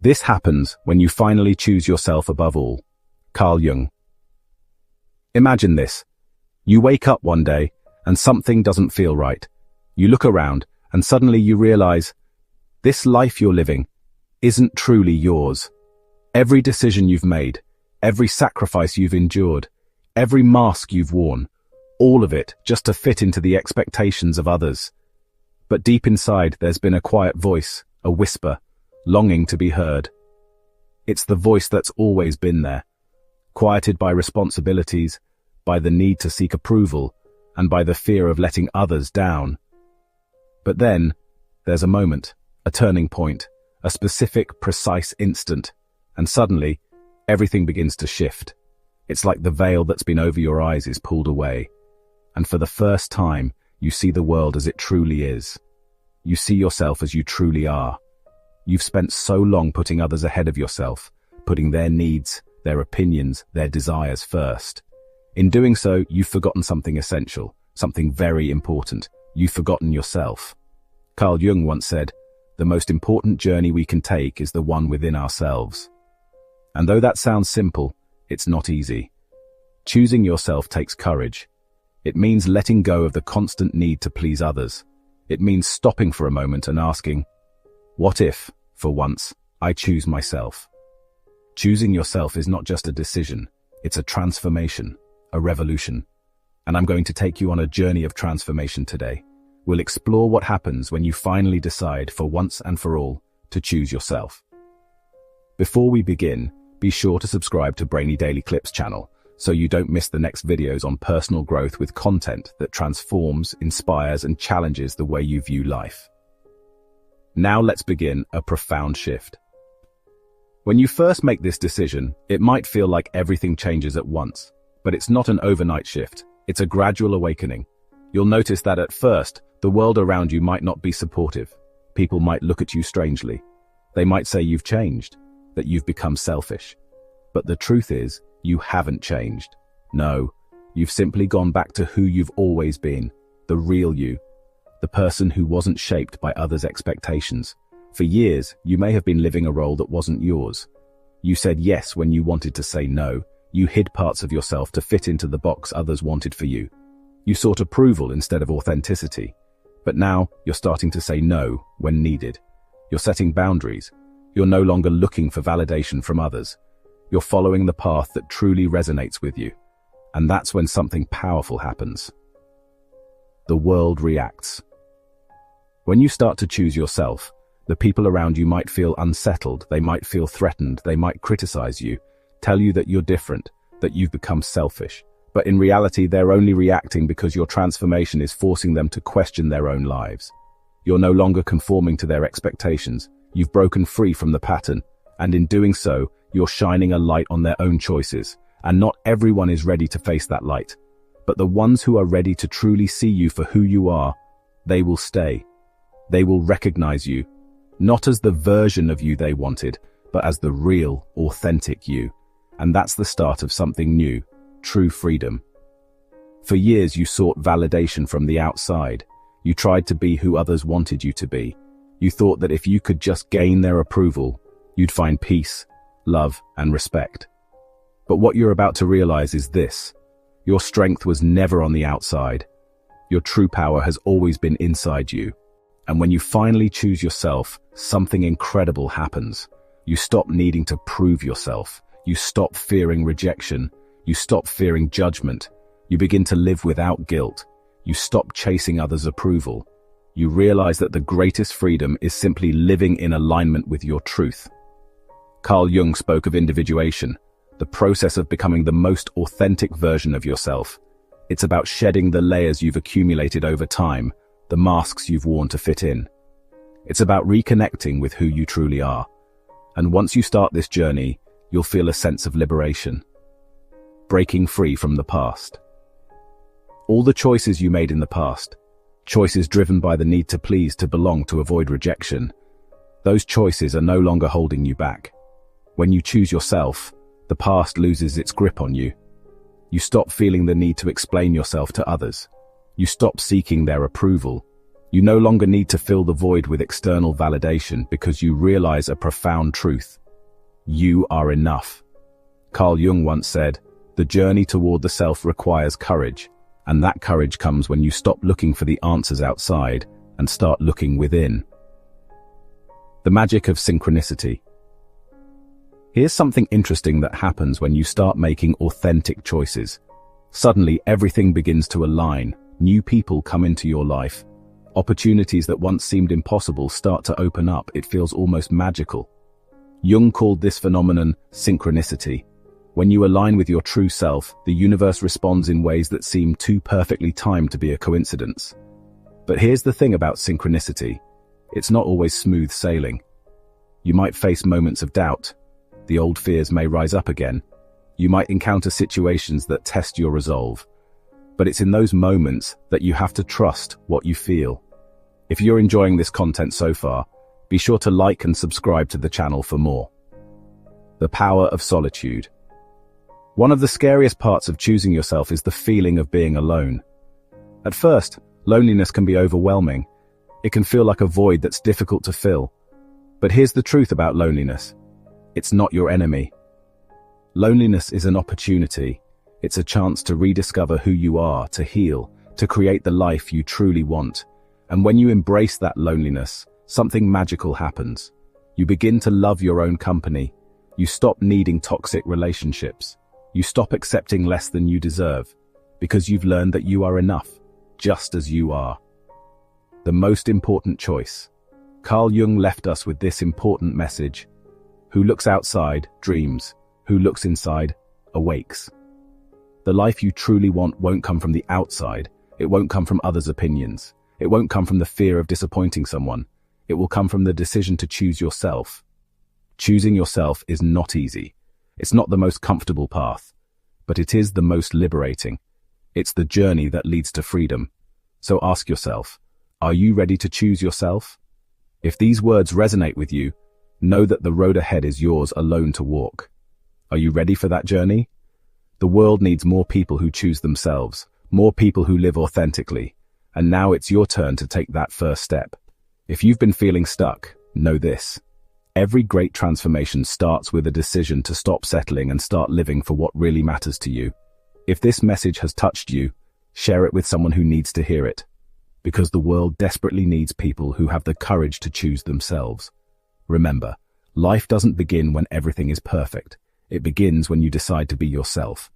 This happens when you finally choose yourself above all. Carl Jung. Imagine this. You wake up one day and something doesn't feel right. You look around and suddenly you realize this life you're living isn't truly yours. Every decision you've made, every sacrifice you've endured, every mask you've worn, all of it just to fit into the expectations of others. But deep inside, there's been a quiet voice, a whisper, longing to be heard. It's the voice that's always been there, quieted by responsibilities, by the need to seek approval, and by the fear of letting others down. But then, there's a moment, a turning point, a specific, precise instant, and suddenly, everything begins to shift. It's like the veil that's been over your eyes is pulled away, and for the first time, you see the world as it truly is. You see yourself as you truly are. You've spent so long putting others ahead of yourself, putting their needs, their opinions, their desires first. In doing so, you've forgotten something essential, something very important. You've forgotten yourself. Carl Jung once said, "The most important journey we can take is the one within ourselves." And though that sounds simple, it's not easy. Choosing yourself takes courage. It means letting go of the constant need to please others. It means stopping for a moment and asking, what if, for once, I choose myself? Choosing yourself is not just a decision, it's a transformation, a revolution. And I'm going to take you on a journey of transformation today. We'll explore what happens when you finally decide, for once and for all, to choose yourself. Before we begin, be sure to subscribe to Brainy Daily Clips channel, so you don't miss the next videos on personal growth with content that transforms, inspires, and challenges the way you view life. Now let's begin a profound shift. When you first make this decision, it might feel like everything changes at once, but it's not an overnight shift. It's a gradual awakening. You'll notice that at first, the world around you might not be supportive. People might look at you strangely. They might say you've changed, that you've become selfish. But the truth is, you haven't changed. No, you've simply gone back to who you've always been, the real you, the person who wasn't shaped by others' expectations. For years, you may have been living a role that wasn't yours. You said yes when you wanted to say no. You hid parts of yourself to fit into the box others wanted for you. You sought approval instead of authenticity. But now, you're starting to say no when needed. You're setting boundaries. You're no longer looking for validation from others. You're following the path that truly resonates with you. And that's when something powerful happens. The world reacts. When you start to choose yourself, the people around you might feel unsettled, they might feel threatened, they might criticize you, tell you that you're different, that you've become selfish. But in reality, they're only reacting because your transformation is forcing them to question their own lives. You're no longer conforming to their expectations. You've broken free from the pattern, and in doing so, you're shining a light on their own choices. And not everyone is ready to face that light. But the ones who are ready to truly see you for who you are, they will stay. They will recognize you, not as the version of you they wanted, but as the real, authentic you. And that's the start of something new, true freedom. For years you sought validation from the outside. You tried to be who others wanted you to be. You thought that if you could just gain their approval, you'd find peace, love, and respect. But what you're about to realize is this: your strength was never on the outside. Your true power has always been inside you. And when you finally choose yourself, something incredible happens. You stop needing to prove yourself. You stop fearing rejection. You stop fearing judgment. You begin to live without guilt. You stop chasing others' approval. You realize that the greatest freedom is simply living in alignment with your truth. Carl Jung spoke of individuation, the process of becoming the most authentic version of yourself. It's about shedding the layers you've accumulated over time, the masks you've worn to fit in. It's about reconnecting with who you truly are. And once you start this journey, you'll feel a sense of liberation, breaking free from the past. All the choices you made in the past, choices driven by the need to please, to belong, to avoid rejection, those choices are no longer holding you back. When you choose yourself, the past loses its grip on you. You stop feeling the need to explain yourself to others. You stop seeking their approval. You no longer need to fill the void with external validation because you realize a profound truth. You are enough. Carl Jung once said, "The journey toward the self requires courage, and that courage comes when you stop looking for the answers outside and start looking within." The magic of synchronicity. Here's something interesting that happens when you start making authentic choices. Suddenly, everything begins to align. New people come into your life. Opportunities that once seemed impossible start to open up. It feels almost magical. Jung called this phenomenon synchronicity. When you align with your true self, the universe responds in ways that seem too perfectly timed to be a coincidence. But here's the thing about synchronicity. It's not always smooth sailing. You might face moments of doubt. The old fears may rise up again. You might encounter situations that test your resolve. But it's in those moments that you have to trust what you feel. If you're enjoying this content so far, be sure to like and subscribe to the channel for more. The power of solitude. One of the scariest parts of choosing yourself is the feeling of being alone. At first, loneliness can be overwhelming. It can feel like a void that's difficult to fill. But here's the truth about loneliness. It's not your enemy. Loneliness is an opportunity. It's a chance to rediscover who you are, to heal, to create the life you truly want. And when you embrace that loneliness, something magical happens. You begin to love your own company. You stop needing toxic relationships. You stop accepting less than you deserve, because you've learned that you are enough, just as you are. The most important choice. Carl Jung left us with this important message. Who looks outside, dreams. Who looks inside, awakes. The life you truly want won't come from the outside. It won't come from others' opinions. It won't come from the fear of disappointing someone. It will come from the decision to choose yourself. Choosing yourself is not easy. It's not the most comfortable path, but it is the most liberating. It's the journey that leads to freedom. So ask yourself, are you ready to choose yourself? If these words resonate with you, know that the road ahead is yours alone to walk. Are you ready for that journey? The world needs more people who choose themselves, more people who live authentically, and now it's your turn to take that first step. If you've been feeling stuck, know this. Every great transformation starts with a decision to stop settling and start living for what really matters to you. If this message has touched you, share it with someone who needs to hear it. Because the world desperately needs people who have the courage to choose themselves. Remember, life doesn't begin when everything is perfect. It begins when you decide to be yourself.